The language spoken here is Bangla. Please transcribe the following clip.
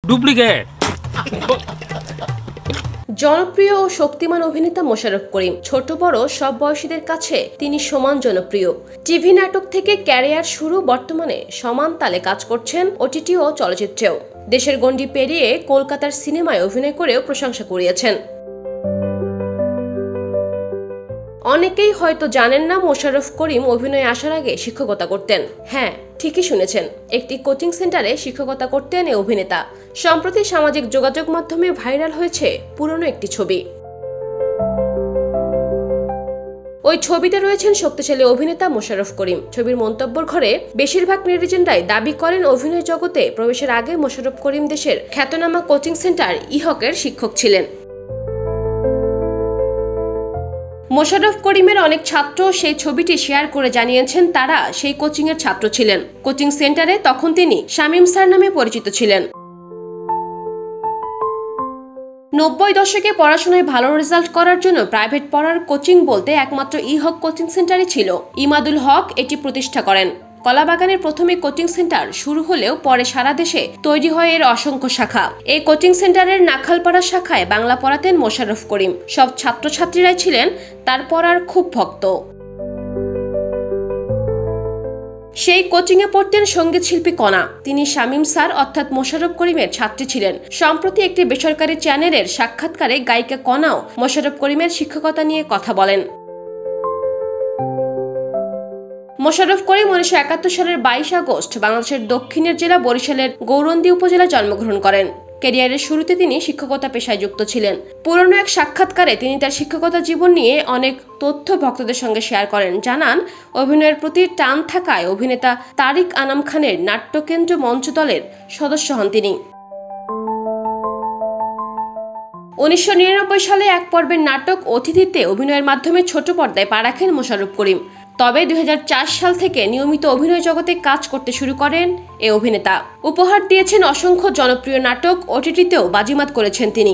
ডুপ্লিকেট। জনপ্রিয় ও শক্তিমান অভিনেতা মোশাররফ করিম। ছোট বড় সব বয়সীদের কাছে তিনি সমান জনপ্রিয়। টিভি নাটক থেকে ক্যারিয়ার শুরু, বর্তমানে সমান তালে কাজ করছেন ওটিটি ও চলচ্চিত্রেও। দেশের গণ্ডি পেরিয়ে কলকাতার সিনেমায় অভিনয় করেও প্রশংসা কুড়িয়েছেন। অনেকেই হয়তো জানেন না, মোশাররফ করিম অভিনয়ে আসার আগে শিক্ষকতা করতেন। হ্যাঁ, ঠিকই শুনেছেন, একটি কোচিং সেন্টারে শিক্ষকতা করতেন এই অভিনেতা। সম্প্রতি সামাজিক যোগাযোগ মাধ্যমে ভাইরাল হয়েছে পুরনো একটি ছবি। ওই ছবিতে রয়েছেন শক্তিশালী অভিনেতা মোশাররফ করিম। ছবির মন্তব্যের ঘরে বেশিরভাগ নেটিজেনরাই দাবি করেন অভিনয় জগতে প্রবেশের আগে মোশাররফ করিম দেশের খ্যাতনামা কোচিং সেন্টার ইহকের শিক্ষক ছিলেন। মোশাররফ করিমের অনেক ছাত্র সেই ছবিটি শেয়ার করে জানিয়েছেন তারা সেই কোচিংয়ের ছাত্র ছিলেন। কোচিং সেন্টারে তখন তিনি শামীম স্যার নামে পরিচিত ছিলেন। 90 দশকে পড়াশোনায় ভালো রেজাল্ট করার জন্য প্রাইভেট পড়ার কোচিং বলতে একমাত্র ইহক কোচিং সেন্টারই ছিল। ইমাদুল হক এটি প্রতিষ্ঠা করেন। কলাবাগানের প্রথমে কোচিং সেন্টার শুরু হলেও পরে সারা দেশে তৈরি হয় এর অসংখ্য শাখা। এই কোচিং সেন্টারের নাখালপাড়া শাখায় বাংলা পড়াতেন মোশাররফ করিম। সব ছাত্রছাত্রীরাই ছিলেন তার পড়ার খুব ভক্ত। সেই কোচিংয়ে পড়তেন সঙ্গীত শিল্পী কণা। তিনি শামীম স্যার অর্থাৎ মোশাররফ করিমের ছাত্রী ছিলেন। সম্প্রতি একটি বেসরকারি চ্যানেলের সাক্ষাৎকারে গায়িকা কণাও মোশাররফ করিমের শিক্ষকতা নিয়ে কথা বলেন। মোশাররফ করিম 1971 সালের 22 আগস্ট বাংলাদেশের দক্ষিণের জেলা বরিশালের গৌরন্দী উপজেলায় জন্মগ্রহণ করেন। ক্যারিয়ারের শুরুতে তিনি শিক্ষকতা পেশায় যুক্ত ছিলেন। পুরনো এক সাক্ষাৎকারে তিনি তার শিক্ষকতা জীবন নিয়ে অনেক তথ্য ভক্তদের সঙ্গে শেয়ার করেন। জানান, অভিনয়ের প্রতি টান থাকায় অভিনেতা তারিক আনাম খানের নাট্যকেন্দ্র মঞ্চ দলের সদস্য হন তিনি। 1999 সালে এক পর্বের নাটক অতিথিতে অভিনয়ের মাধ্যমে ছোট পর্দায় পা রাখেন মোশাররফ করিম। তবে 2004 সাল থেকে নিয়মিত অভিনয় জগতে কাজ করতে শুরু করেন এই অভিনেতা। উপহার দিয়েছেন অসংখ্য জনপ্রিয় নাটক, ওটিটিতেও বাজিমাত করেছেন তিনি।